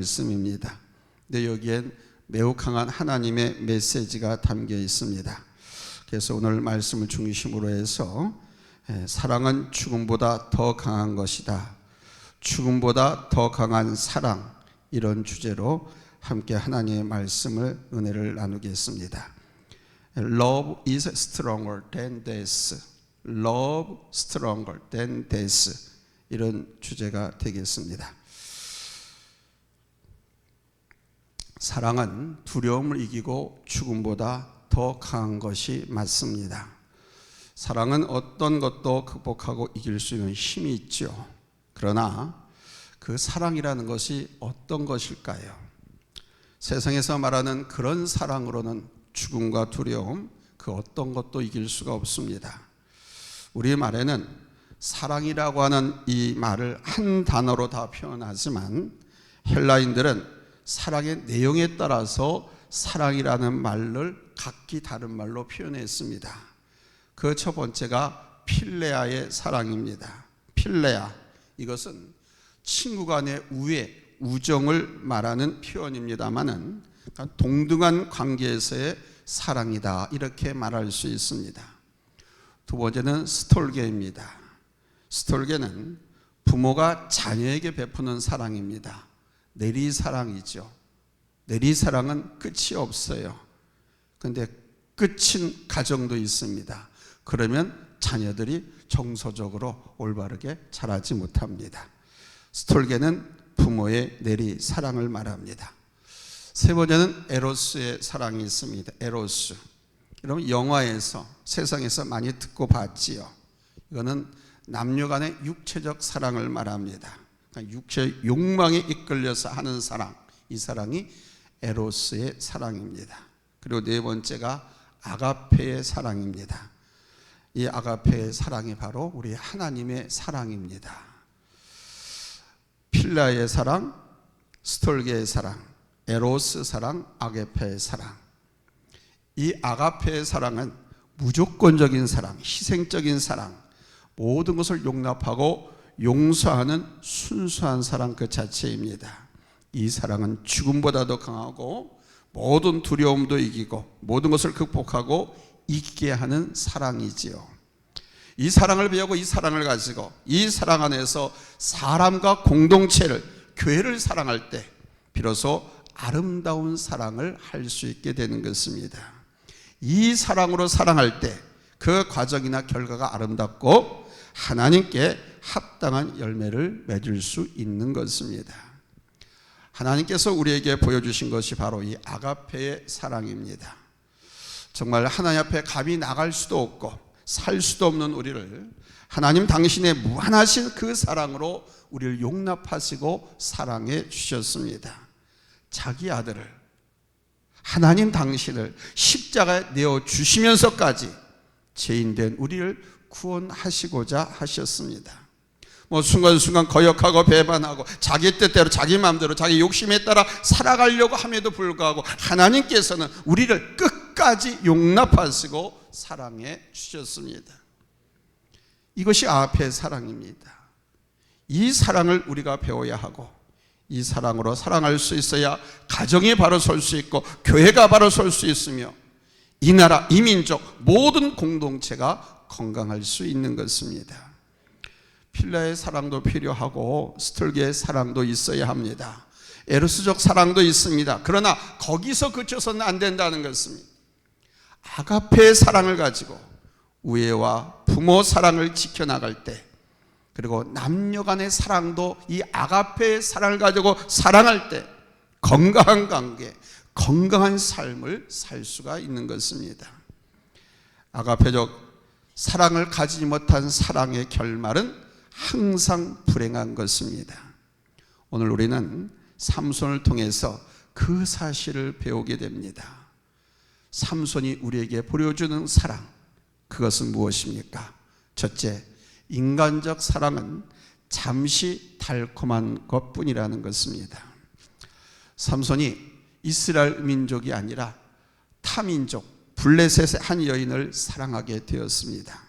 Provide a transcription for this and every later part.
말씀입니다. 근데 여기엔 매우 강한 하나님의 메시지가 담겨 있습니다. 그래서 오늘 말씀을 중심으로 해서 사랑은 죽음보다 더 강한 것이다, 죽음보다 더 강한 사랑, 이런 주제로 함께 하나님의 말씀을, 은혜를 나누겠습니다. Love is stronger than death. Love stronger than death. 이런 주제가 되겠습니다. 사랑은 두려움을 이기고 죽음보다 더 강한 것이 맞습니다. 사랑은 어떤 것도 극복하고 이길 수 있는 힘이 있죠. 그러나 그 사랑이라는 것이 어떤 것일까요? 세상에서 말하는 그런 사랑으로는 죽음과 두려움, 그 어떤 것도 이길 수가 없습니다. 우리 말에는 사랑이라고 하는 이 말을 한 단어로 다 표현하지만 헬라인들은 사랑의 내용에 따라서 사랑이라는 말을 각기 다른 말로 표현했습니다. 그 첫 번째가 필레아의 사랑입니다. 필레아, 이것은 친구 간의 우애, 우정을 말하는 표현입니다마는 동등한 관계에서의 사랑이다, 이렇게 말할 수 있습니다. 두 번째는 스톨게입니다. 스톨게는 부모가 자녀에게 베푸는 사랑입니다. 내리사랑이죠. 내리사랑은 끝이 없어요. 그런데 끝인 가정도 있습니다. 그러면 자녀들이 정서적으로 올바르게 자라지 못합니다. 스톨게는 부모의 내리사랑을 말합니다. 세 번째는 에로스의 사랑이 있습니다. 에로스. 여러분 영화에서, 세상에서 많이 듣고 봤지요. 이거는 남녀 간의 육체적 사랑을 말합니다. 육체의 욕망에 이끌려서 하는 사랑, 이 사랑이 에로스의 사랑입니다. 그리고 네 번째가 아가페의 사랑입니다. 이 아가페의 사랑이 바로 우리 하나님의 사랑입니다. 필라의 사랑, 스톨게의 사랑, 에로스 사랑, 아가페의 사랑. 이 아가페의 사랑은 무조건적인 사랑, 희생적인 사랑, 모든 것을 용납하고 용서하는 순수한 사랑 그 자체입니다. 이 사랑은 죽음보다도 강하고 모든 두려움도 이기고 모든 것을 극복하고 있게 하는 사랑이지요. 이 사랑을 배우고 이 사랑을 가지고 이 사랑 안에서 사람과 공동체를, 교회를 사랑할 때 비로소 아름다운 사랑을 할 수 있게 되는 것입니다. 이 사랑으로 사랑할 때 그 과정이나 결과가 아름답고 하나님께 합당한 열매를 맺을 수 있는 것입니다. 하나님께서 우리에게 보여주신 것이 바로 이 아가페의 사랑입니다. 정말 하나님 앞에 감히 나갈 수도 없고 살 수도 없는 우리를 하나님 당신의 무한하신 그 사랑으로 우리를 용납하시고 사랑해 주셨습니다. 자기 아들을, 하나님 당신을 십자가에 내어주시면서까지 죄인된 우리를 구원하시고자 하셨습니다. 순간순간 거역하고 배반하고 자기 뜻대로 자기 마음대로 자기 욕심에 따라 살아가려고 함에도 불구하고 하나님께서는 우리를 끝까지 용납하시고 사랑해 주셨습니다. 이것이 아가페의 사랑입니다. 이 사랑을 우리가 배워야 하고 이 사랑으로 사랑할 수 있어야 가정이 바로 설 수 있고 교회가 바로 설 수 있으며 이 나라, 이 민족, 모든 공동체가 건강할 수 있는 것입니다. 필라의 사랑도 필요하고 스톨게의 사랑도 있어야 합니다. 에로스적 사랑도 있습니다. 그러나 거기서 그쳐서는 안 된다는 것입니다. 아가페의 사랑을 가지고 우애와 부모 사랑을 지켜나갈 때, 그리고 남녀 간의 사랑도 이 아가페의 사랑을 가지고 사랑할 때 건강한 관계, 건강한 삶을 살 수가 있는 것입니다. 아가페적 사랑을 가지지 못한 사랑의 결말은 항상 불행한 것입니다. 오늘 우리는 삼손을 통해서 그 사실을 배우게 됩니다. 삼손이 우리에게 보여주는 사랑, 그것은 무엇입니까? 첫째, 인간적 사랑은 잠시 달콤한 것뿐이라는 것입니다. 삼손이 이스라엘 민족이 아니라 타민족 블레셋의 한 여인을 사랑하게 되었습니다.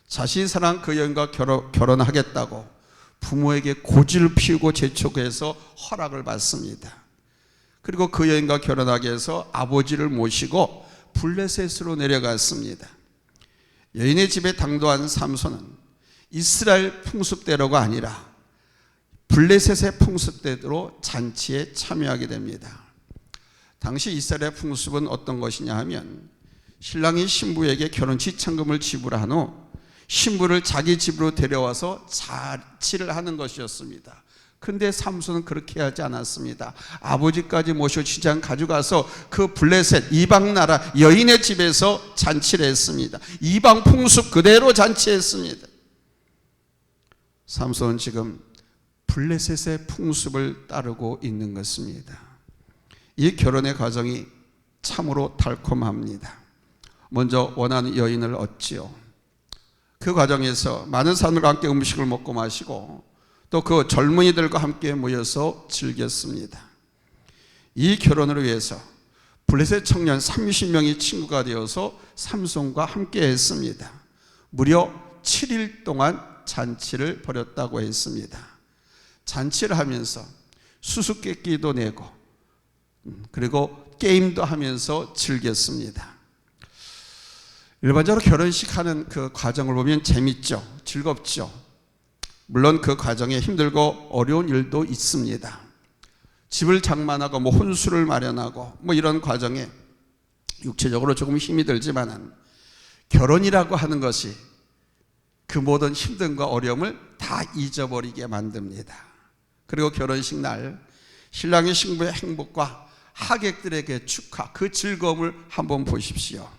자신이 사랑한 그 여인과 결혼하겠다고 부모에게 고지를 피우고 재촉해서 허락을 받습니다. 그리고 그 여인과 결혼하기 위해서 아버지를 모시고 블레셋으로 내려갔습니다. 여인의 집에 당도한 삼손은 이스라엘 풍습대로가 아니라 블레셋의 풍습대로 잔치에 참여하게 됩니다. 당시 이스라엘의 풍습은 어떤 것이냐 하면 신랑이 신부에게 결혼 지참금을 지불한 후 신부를 자기 집으로 데려와서 잔치를 하는 것이었습니다. 근데 삼손은 그렇게 하지 않았습니다. 아버지까지 모셔 시장 가져가서 그 블레셋 이방 나라 여인의 집에서 잔치를 했습니다. 이방 풍습 그대로 잔치했습니다. 삼손은 지금 블레셋의 풍습을 따르고 있는 것입니다. 이 결혼의 과정이 참으로 달콤합니다. 먼저 원하는 여인을 얻지요. 그 과정에서 많은 사람들과 함께 음식을 먹고 마시고 또 그 젊은이들과 함께 모여서 즐겼습니다. 이 결혼을 위해서 블레셋 청년 30명이 친구가 되어서 삼손과 함께 했습니다. 무려 7일 동안 잔치를 벌였다고 했습니다. 잔치를 하면서 수수께끼도 내고 그리고 게임도 하면서 즐겼습니다. 일반적으로 결혼식 하는 그 과정을 보면 재밌죠. 즐겁죠. 물론 그 과정에 힘들고 어려운 일도 있습니다. 집을 장만하고 혼수를 마련하고 이런 과정에 육체적으로 조금 힘이 들지만 결혼이라고 하는 것이 그 모든 힘듦과 어려움을 다 잊어버리게 만듭니다. 그리고 결혼식 날 신랑의 신부의 행복과 하객들에게 축하, 그 즐거움을 한번 보십시오.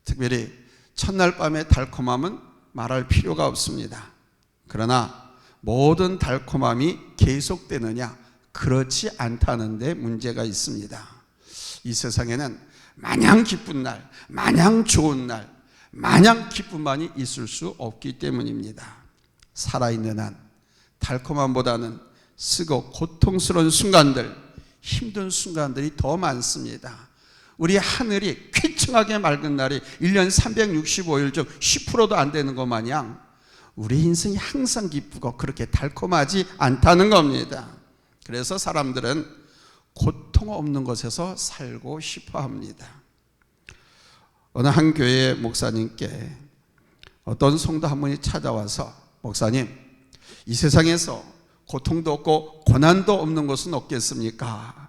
특별히 첫날 밤의 달콤함은 말할 필요가 없습니다. 그러나 모든 달콤함이 계속되느냐? 그렇지 않다는 데 문제가 있습니다. 이 세상에는 마냥 기쁜 날, 마냥 좋은 날, 마냥 기쁨만이 있을 수 없기 때문입니다. 살아있는 한 달콤함보다는 쓰고 고통스러운 순간들, 힘든 순간들이 더 많습니다. 우리 하늘이 쾌청하게 맑은 날이 1년 365일 중 10%도 안 되는 것 마냥 우리 인생이 항상 기쁘고 그렇게 달콤하지 않다는 겁니다. 그래서 사람들은 고통 없는 곳에서 살고 싶어 합니다. 어느 한 교회 목사님께 어떤 성도 한 분이 찾아와서 목사님, 이 세상에서 고통도 없고 고난도 없는 곳은 없겠습니까?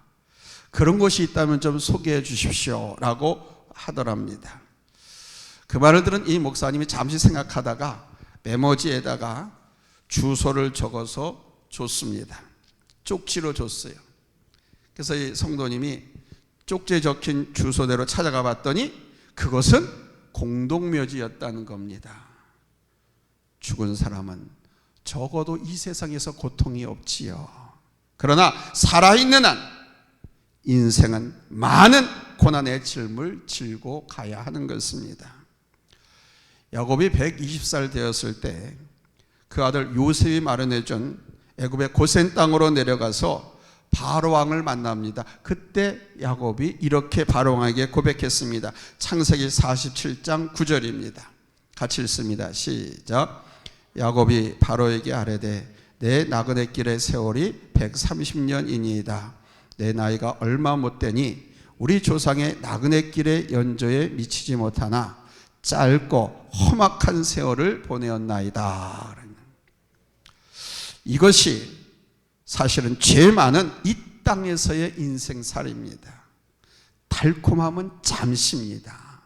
그런 곳이 있다면 좀 소개해 주십시오 라고 하더랍니다. 그 말을 들은 이 목사님이 잠시 생각하다가 메모지에다가 주소를 적어서 줬습니다. 쪽지로 줬어요. 그래서 이 성도님이 쪽지에 적힌 주소대로 찾아가 봤더니 그것은 공동묘지였다는 겁니다. 죽은 사람은 적어도 이 세상에서 고통이 없지요. 그러나 살아있는 한 인생은 많은 고난의 짐을 지고 가야 하는 것입니다. 야곱이 120살 되었을 때 그 아들 요셉이 마련해준 애굽의 고센 땅으로 내려가서 바로 왕을 만납니다. 그때 야곱이 이렇게 바로 왕에게 고백했습니다. 창세기 47장 9절입니다. 같이 읽습니다. 시작. 야곱이 바로에게 아뢰되 내 나그네 길의 세월이 130년이니이다. 내 나이가 얼마 못되니 우리 조상의 나그네 길의 연조에 미치지 못하나 짧고 험악한 세월을 보내었나이다. 이것이 사실은 제일 많은 이 땅에서의 인생살이입니다. 달콤함은 잠시입니다.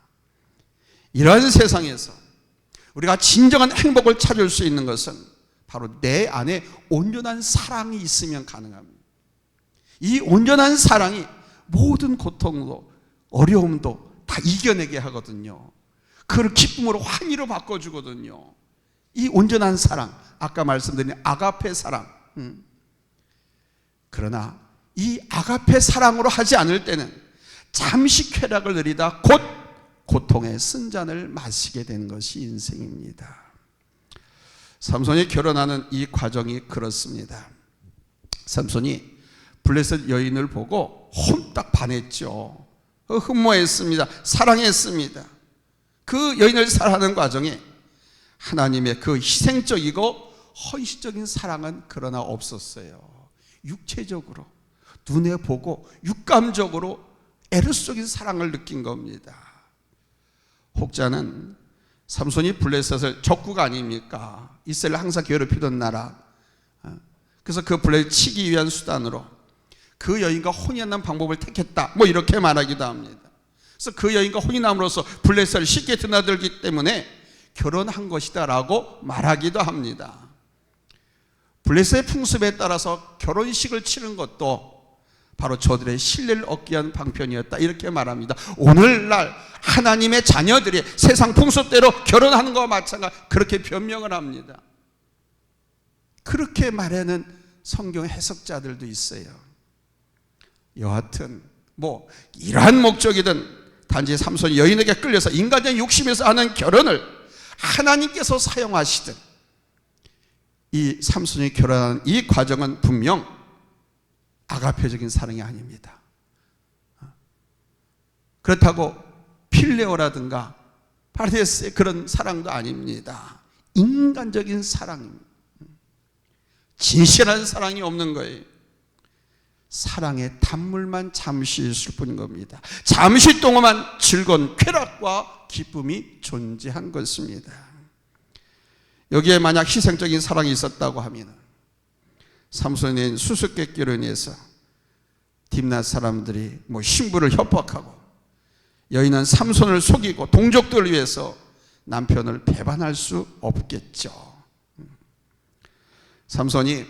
이런 세상에서 우리가 진정한 행복을 찾을 수 있는 것은 바로 내 안에 온전한 사랑이 있으면 가능합니다. 이 온전한 사랑이 모든 고통도 어려움도 다 이겨내게 하거든요. 그걸 기쁨으로 환희로 바꿔주거든요. 이 온전한 사랑, 아까 말씀드린 아가페 사랑. 그러나 이 아가페 사랑으로 하지 않을 때는 잠시 쾌락을 누리다 곧 고통의 쓴잔을 마시게 되는 것이 인생입니다. 삼손이 결혼하는 이 과정이 그렇습니다. 삼손이 블레셋 여인을 보고 홀딱 반했죠. 흠모했습니다. 사랑했습니다. 그 여인을 사랑하는 과정에 하나님의 그 희생적이고 헌신적인 사랑은 그러나 없었어요. 육체적으로, 눈에 보고 육감적으로 에로스적인 사랑을 느낀 겁니다. 혹자는 삼손이 블레셋을 적국 아닙니까? 이스라엘 항상 괴롭히던 나라. 그래서 그 블레셋을 치기 위한 수단으로 그 여인과 혼인하는 방법을 택했다, 뭐 이렇게 말하기도 합니다. 그래서 그 여인과 혼인함으로써 블레셋을 쉽게 드나들기 때문에 결혼한 것이다 라고 말하기도 합니다. 블레셋의 풍습에 따라서 결혼식을 치는 것도 바로 저들의 신뢰를 얻기 위한 방편이었다, 이렇게 말합니다. 오늘날 하나님의 자녀들이 세상 풍습대로 결혼하는 것과 마찬가지, 그렇게 변명을 합니다. 그렇게 말하는 성경 해석자들도 있어요. 여하튼 뭐 이러한 목적이든 단지 삼손이 여인에게 끌려서 인간적인 욕심에서 하는 결혼을 하나님께서 사용하시든, 이 삼손이 결혼하는 이 과정은 분명 아가페적인 사랑이 아닙니다. 그렇다고 필레오라든가 파르데스의 그런 사랑도 아닙니다. 인간적인 사랑입니다. 진실한 사랑이 없는 거예요. 사랑의 단물만 잠시 있을 뿐인 겁니다. 잠시 동안만 즐거운 쾌락과 기쁨이 존재한 것입니다. 여기에 만약 희생적인 사랑이 있었다고 하면 삼손이 낸 수수께끼로 인해서 딥낫 사람들이 신부를 협박하고, 여인은 삼손을 속이고 동족들을 위해서 남편을 배반할 수 없겠죠. 삼손이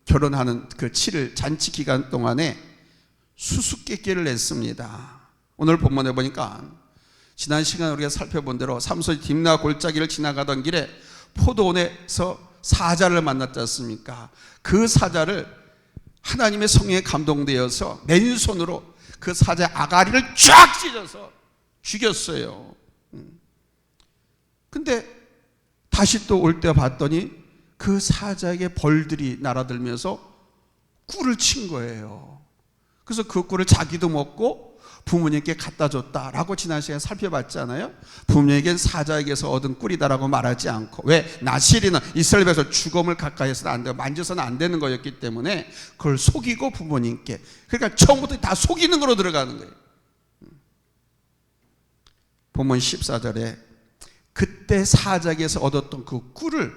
결혼하는 그 7일 잔치 기간 동안에 수수께끼를 냈습니다. 오늘 본문에 보니까 지난 시간에 우리가 살펴본 대로 삼손이 딥나 골짜기를 지나가던 길에 포도원에서 사자를 만났지 않습니까? 그 사자를 하나님의 성령에 감동되어서 맨손으로 그 사자의 아가리를 쫙 찢어서 죽였어요. 근데 다시 또 올 때 봤더니 그 사자에게 벌들이 날아들면서 꿀을 친 거예요. 그래서 그 꿀을 자기도 먹고 부모님께 갖다 줬다라고 지난 시간에 살펴봤잖아요. 부모님에겐 사자에게서 얻은 꿀이다라고 말하지 않고, 왜? 나실이는 이스라엘에서 죽음을 가까이 해서는 안 되고 만져서는 안 되는 거였기 때문에 그걸 속이고 부모님께, 그러니까 처음부터 다 속이는 거로 들어가는 거예요. 본문 14절에 그때 사자에게서 얻었던 그 꿀을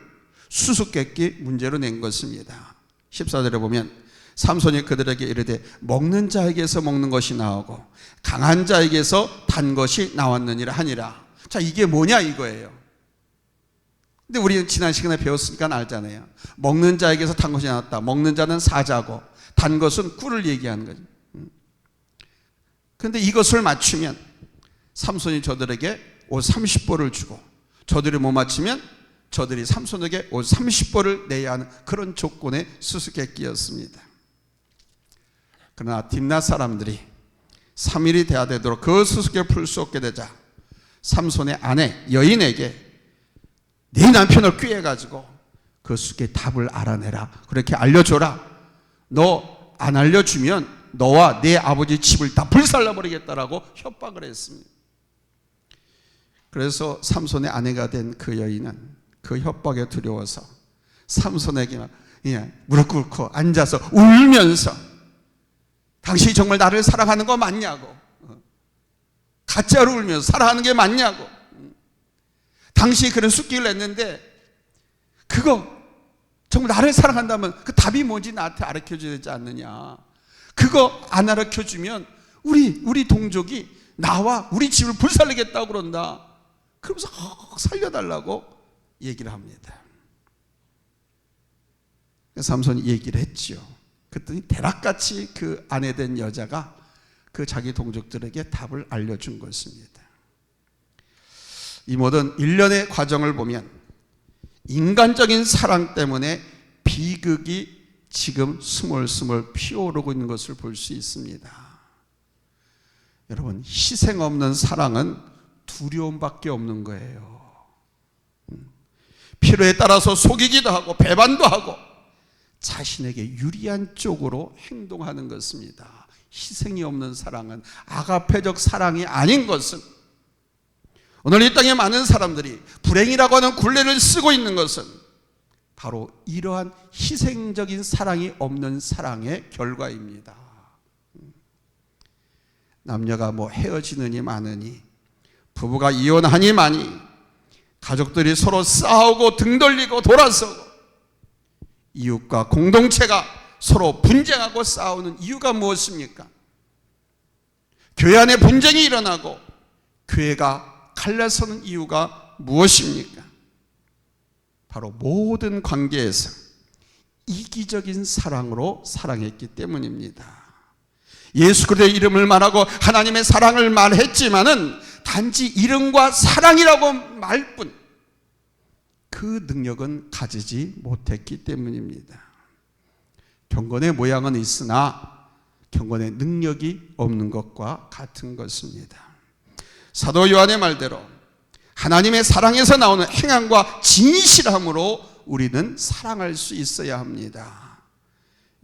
수수께끼 문제로 낸 것입니다. 14절에 보면 삼손이 그들에게 이르되 먹는 자에게서 먹는 것이 나오고 강한 자에게서 단 것이 나왔느니라 하니라. 자, 이게 뭐냐 이거예요. 근데 우리는 지난 시간에 배웠으니까 알잖아요. 먹는 자에게서 단 것이 나왔다. 먹는 자는 사자고 단 것은 꿀을 얘기하는 거죠. 그런데 이것을 맞추면 삼손이 저들에게 옷 30벌을 주고, 저들이 못 맞추면 저들이 삼손에게 옷 30벌을 내야 하는 그런 조건의 수수께끼였습니다. 그러나 딥낫 사람들이 3일이 돼야 되도록 그 수수께끼를 풀 수 없게 되자 삼손의 아내 여인에게 네 남편을 꾀해가지고 그 수수께끼 답을 알아내라, 그렇게 알려줘라. 너 안 알려주면 너와 네 아버지 집을 다 불살라버리겠다라고 협박을 했습니다. 그래서 삼손의 아내가 된 그 여인은 그 협박에 두려워서 삼손에게 무릎 꿇고 앉아서 울면서 당신이 정말 나를 사랑하는 거 맞냐고, 가짜로 울면서 사랑하는 게 맞냐고, 당신이 그런 수기를 냈는데 그거 정말 나를 사랑한다면 그 답이 뭔지 나한테 알려줘야 되지 않느냐, 그거 안 알려주면 우리 동족이 나와 우리 집을 불살리겠다고 그런다. 그러면서 살려달라고 얘기를 합니다. 삼손이 얘기를 했지요. 그랬더니 대낮같이 그 아내 된 여자가 그 자기 동족들에게 답을 알려준 것입니다. 이 모든 일련의 과정을 보면 인간적인 사랑 때문에 비극이 지금 스물스물 피어오르고 있는 것을 볼 수 있습니다. 여러분, 희생 없는 사랑은 두려움밖에 없는 거예요. 필요에 따라서 속이기도 하고 배반도 하고 자신에게 유리한 쪽으로 행동하는 것입니다. 희생이 없는 사랑은, 아가페적 사랑이 아닌 것은 오늘 이 땅에 많은 사람들이 불행이라고 하는 굴레를 쓰고 있는 것은 바로 이러한 희생적인 사랑이 없는 사랑의 결과입니다. 남녀가 헤어지느니 마느니, 부부가 이혼하니 마니, 가족들이 서로 싸우고 등 돌리고 돌아서고, 이웃과 공동체가 서로 분쟁하고 싸우는 이유가 무엇입니까? 교회 안에 분쟁이 일어나고 교회가 갈라서는 이유가 무엇입니까? 바로 모든 관계에서 이기적인 사랑으로 사랑했기 때문입니다. 예수 그리스도의 이름을 말하고 하나님의 사랑을 말했지만은 단지 이름과 사랑이라고 말뿐 그 능력은 가지지 못했기 때문입니다. 경건의 모양은 있으나 경건의 능력이 없는 것과 같은 것입니다. 사도 요한의 말대로 하나님의 사랑에서 나오는 행함과 진실함으로 우리는 사랑할 수 있어야 합니다.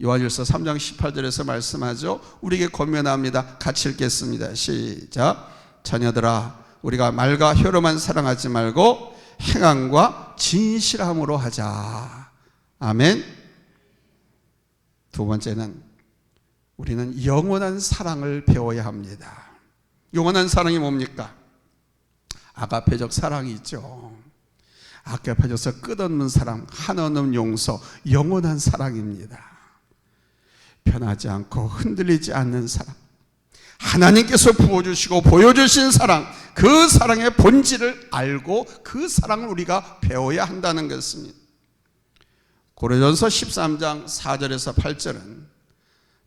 요한일서 3장 18절에서 말씀하죠. 우리에게 권면합니다. 같이 읽겠습니다. 시작. 자녀들아, 우리가 말과 혀로만 사랑하지 말고 행함과 진실함으로 하자. 아멘. 두 번째는 우리는 영원한 사랑을 배워야 합니다. 영원한 사랑이 뭡니까? 아가페적 사랑이 있죠. 아가페적에서 끝없는 사랑, 한없는 용서, 영원한 사랑입니다. 변하지 않고 흔들리지 않는 사랑, 하나님께서 부어주시고 보여주신 사랑, 그 사랑의 본질을 알고 그 사랑을 우리가 배워야 한다는 것입니다. 고린도전서 13장 4절에서 8절은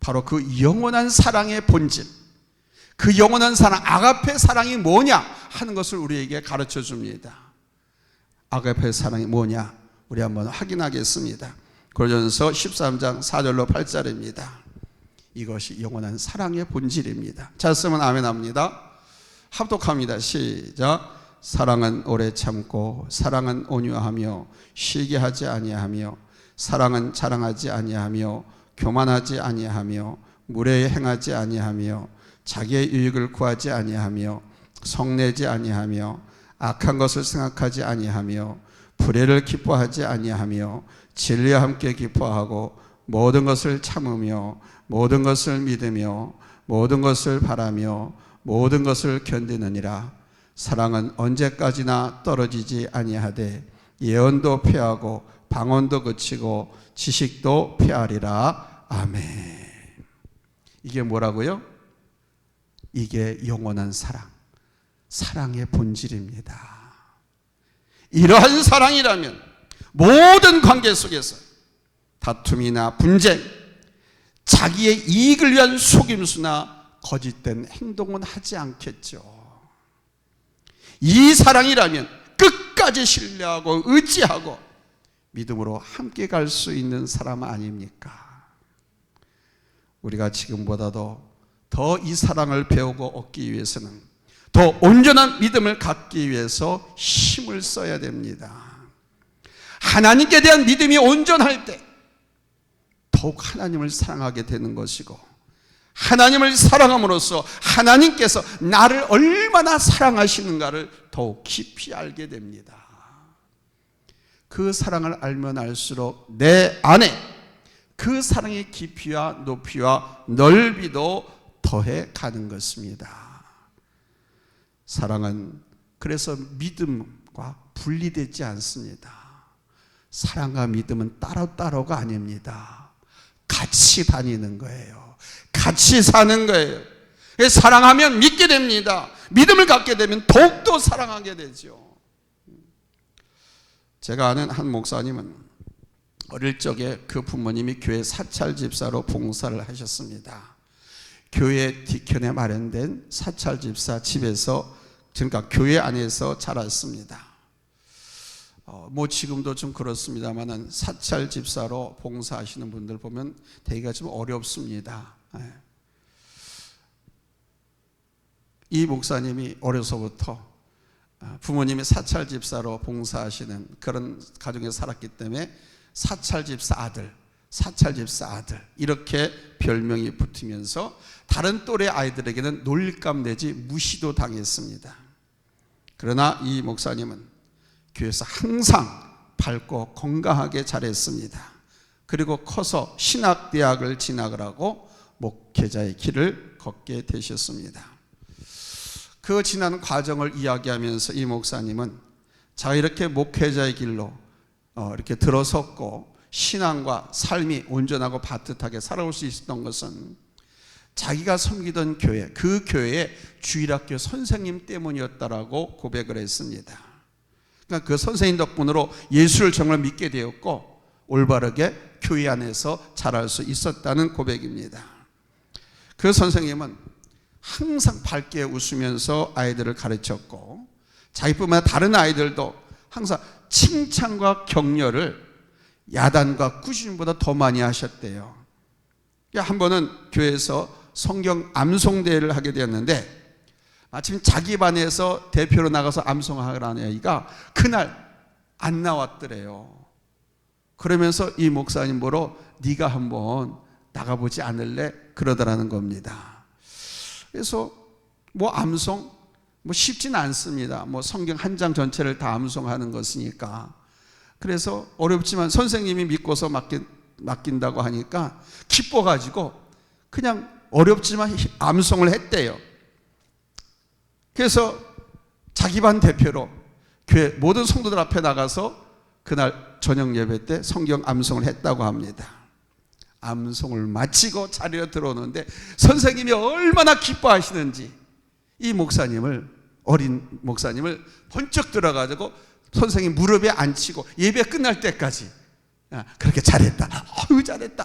바로 그 영원한 사랑의 본질, 그 영원한 사랑, 아가페 사랑이 뭐냐 하는 것을 우리에게 가르쳐 줍니다. 아가페 사랑이 뭐냐 우리 한번 확인하겠습니다. 고린도전서 13장 4절로 8절입니다. 이것이 영원한 사랑의 본질입니다. 잘 쓰면 아멘 합니다. 합독합니다. 시작. 사랑은 오래 참고, 사랑은 온유하며 쉬게 하지 아니하며, 사랑은 자랑하지 아니하며 교만하지 아니하며 무례에 행하지 아니하며 자기의 유익을 구하지 아니하며 성내지 아니하며 악한 것을 생각하지 아니하며 불의를 기뻐하지 아니하며 진리와 함께 기뻐하고 모든 것을 참으며 모든 것을 믿으며 모든 것을 바라며 모든 것을 견디느니라. 사랑은 언제까지나 떨어지지 아니하되 예언도 패하고 방언도 그치고 지식도 패하리라. 아멘. 이게 뭐라고요? 이게 영원한 사랑, 사랑의 본질입니다. 이러한 사랑이라면 모든 관계 속에서 다툼이나 분쟁, 자기의 이익을 위한 속임수나 거짓된 행동은 하지 않겠죠. 이 사랑이라면 끝까지 신뢰하고 의지하고 믿음으로 함께 갈 수 있는 사람 아닙니까? 우리가 지금보다도 더 이 사랑을 배우고 얻기 위해서는 더 온전한 믿음을 갖기 위해서 힘을 써야 됩니다. 하나님께 대한 믿음이 온전할 때 더욱 하나님을 사랑하게 되는 것이고, 하나님을 사랑함으로써 하나님께서 나를 얼마나 사랑하시는가를 더욱 깊이 알게 됩니다. 그 사랑을 알면 알수록 내 안에 그 사랑의 깊이와 높이와 넓이도 더해 가는 것입니다. 사랑은 그래서 믿음과 분리되지 않습니다. 사랑과 믿음은 따로따로가 아닙니다. 같이 다니는 거예요. 같이 사는 거예요. 사랑하면 믿게 됩니다. 믿음을 갖게 되면 더욱더 사랑하게 되죠. 제가 아는 한 목사님은 어릴 적에 그 부모님이 교회 사찰 집사로 봉사를 하셨습니다. 교회 뒤편에 마련된 사찰 집사 집에서, 그러니까 교회 안에서 자랐습니다. 지금도 좀 그렇습니다만은 사찰 집사로 봉사하시는 분들 보면 되기가 좀 어렵습니다. 이 목사님이 어려서부터 부모님이 사찰 집사로 봉사하시는 그런 가정에 살았기 때문에 사찰 집사 아들 이렇게 별명이 붙으면서 다른 또래 아이들에게는 놀감 내지 무시도 당했습니다. 그러나 이 목사님은 교회에서 항상 밝고 건강하게 자랐습니다. 그리고 커서 신학대학을 진학을 하고 목회자의 길을 걷게 되셨습니다. 그 지난 과정을 이야기하면서 이 목사님은 자가 이렇게 목회자의 길로 이렇게 들어섰고 신앙과 삶이 온전하고 바뜻하게 살아올 수 있었던 것은 자기가 섬기던 교회, 그 교회의 주일학교 선생님 때문이었다라고 고백을 했습니다. 그러니까 그 선생님 덕분으로 예수를 정말 믿게 되었고 올바르게 교회 안에서 자랄 수 있었다는 고백입니다. 그 선생님은 항상 밝게 웃으면서 아이들을 가르쳤고 자기뿐만 아니라 다른 아이들도 항상 칭찬과 격려를 야단과 꾸짖음보다 더 많이 하셨대요. 한 번은 교회에서 성경 암송대회를 하게 되었는데 마침 자기 반에서 대표로 나가서 암송하라는 아이가 그날 안 나왔더래요. 그러면서 이 목사님 보러 네가 한번 나가보지 않을래? 그러더라는 겁니다. 그래서 암송 쉽진 않습니다. 성경 한 장 전체를 다 암송하는 것이니까. 그래서 어렵지만 선생님이 믿고서 맡긴다고 하니까 기뻐가지고 그냥 어렵지만 암송을 했대요. 그래서 자기 반 대표로 교회 모든 성도들 앞에 나가서 그날 저녁 예배 때 성경 암송을 했다고 합니다. 암송을 마치고 자리에 들어오는데 선생님이 얼마나 기뻐하시는지 이 어린 목사님을 번쩍 들어가지고 선생님 무릎에 앉히고 예배 끝날 때까지 그렇게 잘했다,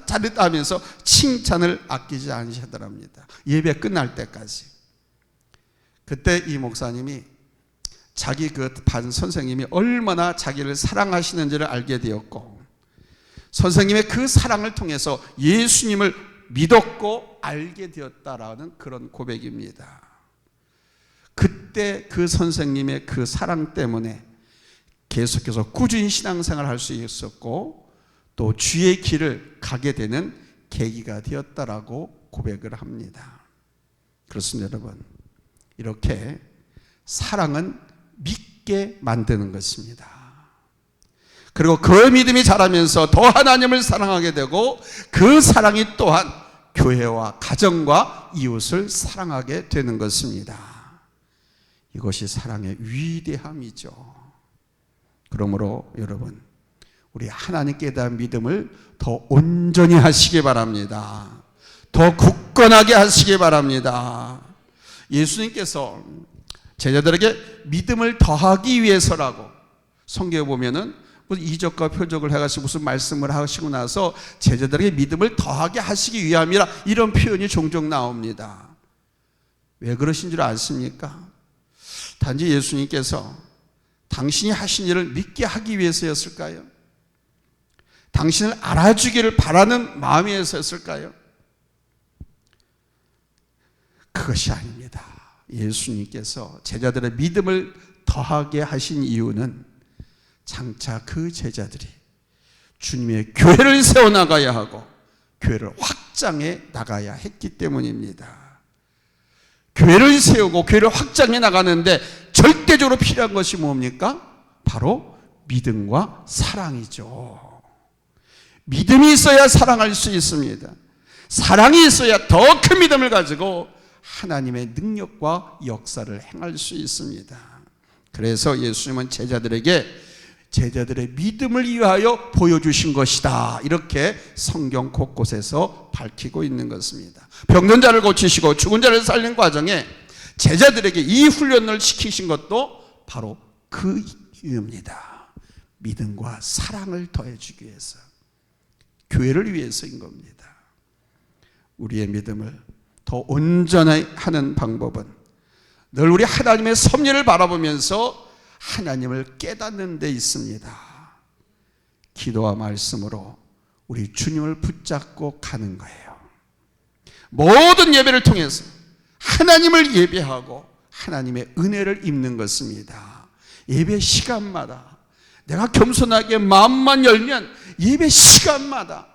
잘했다 하면서 칭찬을 아끼지 않으시더랍니다. 예배 끝날 때까지. 그때 이 목사님이 자기 그 반 선생님이 얼마나 자기를 사랑하시는지를 알게 되었고 선생님의 그 사랑을 통해서 예수님을 믿었고 알게 되었다라는 그런 고백입니다. 그때 그 선생님의 그 사랑 때문에 계속해서 꾸준히 신앙생활을 할 수 있었고 또 주의 길을 가게 되는 계기가 되었다라고 고백을 합니다. 그렇습니다, 여러분. 이렇게 사랑은 믿게 만드는 것입니다. 그리고 그 믿음이 자라면서 더 하나님을 사랑하게 되고 그 사랑이 또한 교회와 가정과 이웃을 사랑하게 되는 것입니다. 이것이 사랑의 위대함이죠. 그러므로 여러분, 우리 하나님께 대한 믿음을 더 온전히 하시기 바랍니다. 더 굳건하게 하시기 바랍니다. 예수님께서 제자들에게 믿음을 더하기 위해서라고 성경에 보면은 이적과 표적을 해가지고 무슨 말씀을 하시고 나서 제자들에게 믿음을 더하게 하시기 위함이라 이런 표현이 종종 나옵니다. 왜 그러신 줄 아십니까? 단지 예수님께서 당신이 하신 일을 믿게 하기 위해서였을까요? 당신을 알아주기를 바라는 마음이었을까요? 그것이 아닙니다. 예수님께서 제자들의 믿음을 더하게 하신 이유는 장차 그 제자들이 주님의 교회를 세워나가야 하고 교회를 확장해 나가야 했기 때문입니다. 교회를 세우고 교회를 확장해 나가는데 절대적으로 필요한 것이 뭡니까? 바로 믿음과 사랑이죠. 믿음이 있어야 사랑할 수 있습니다. 사랑이 있어야 더 큰 믿음을 가지고 하나님의 능력과 역사를 행할 수 있습니다. 그래서 예수님은 제자들의 믿음을 위하여 보여주신 것이다, 이렇게 성경 곳곳에서 밝히고 있는 것입니다. 병든 자를 고치시고 죽은 자를 살린 과정에 제자들에게 이 훈련을 시키신 것도 바로 그 이유입니다. 믿음과 사랑을 더해주기 위해서, 교회를 위해서인 겁니다. 우리의 믿음을 더 온전히 하는 방법은 늘 우리 하나님의 섭리를 바라보면서 하나님을 깨닫는 데 있습니다. 기도와 말씀으로 우리 주님을 붙잡고 가는 거예요. 모든 예배를 통해서 하나님을 예배하고 하나님의 은혜를 입는 것입니다. 예배 시간마다 내가 겸손하게 마음만 열면 예배 시간마다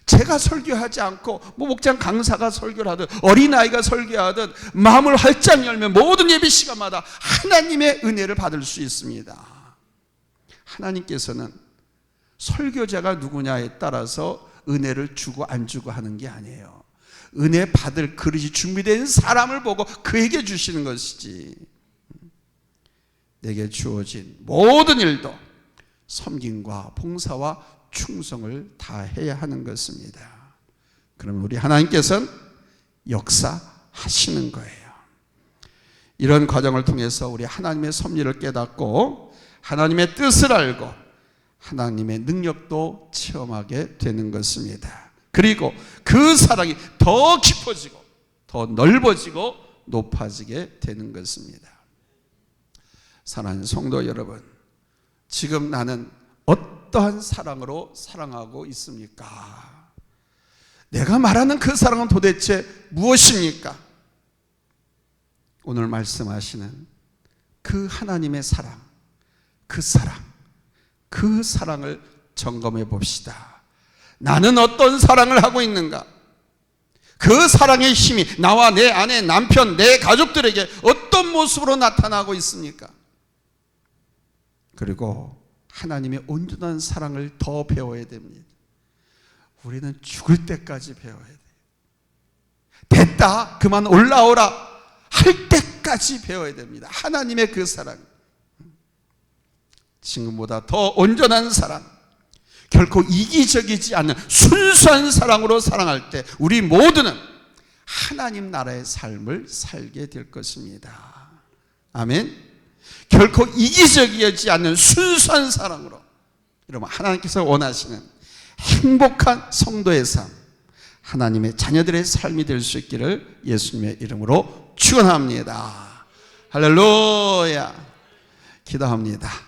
제가 설교하지 않고 목장 강사가 설교를 하든 어린아이가 설교하든 마음을 활짝 열면 모든 예배 시간마다 하나님의 은혜를 받을 수 있습니다. 하나님께서는 설교자가 누구냐에 따라서 은혜를 주고 안 주고 하는 게 아니에요. 은혜 받을 그릇이 준비된 사람을 보고 그에게 주시는 것이지, 내게 주어진 모든 일도 섬김과 봉사와 충성을 다해야 하는 것입니다. 그러면 우리 하나님께서는 역사하시는 거예요. 이런 과정을 통해서 우리 하나님의 섭리를 깨닫고 하나님의 뜻을 알고 하나님의 능력도 체험하게 되는 것입니다. 그리고 그 사랑이 더 깊어지고 더 넓어지고 높아지게 되는 것입니다. 사랑하는 성도 여러분, 지금 나는 어떠한 사랑으로 사랑하고 있습니까? 내가 말하는 그 사랑은 도대체 무엇입니까? 오늘 말씀하시는 그 하나님의 사랑, 그 사랑을 점검해 봅시다. 나는 어떤 사랑을 하고 있는가? 그 사랑의 힘이 나와 내 아내, 남편, 내 가족들에게 어떤 모습으로 나타나고 있습니까? 그리고 하나님의 온전한 사랑을 더 배워야 됩니다. 우리는 죽을 때까지 배워야 돼요. 됐다, 그만 올라오라 할 때까지 배워야 됩니다. 하나님의 그 사랑, 지금보다 더 온전한 사랑, 결코 이기적이지 않는 순수한 사랑으로 사랑할 때 우리 모두는 하나님 나라의 삶을 살게 될 것입니다. 아멘. 결코 이기적이지 않는 순수한 사랑으로, 여러분 하나님께서 원하시는 행복한 성도의 삶, 하나님의 자녀들의 삶이 될 수 있기를 예수님의 이름으로 축원합니다. 할렐루야. 기도합니다.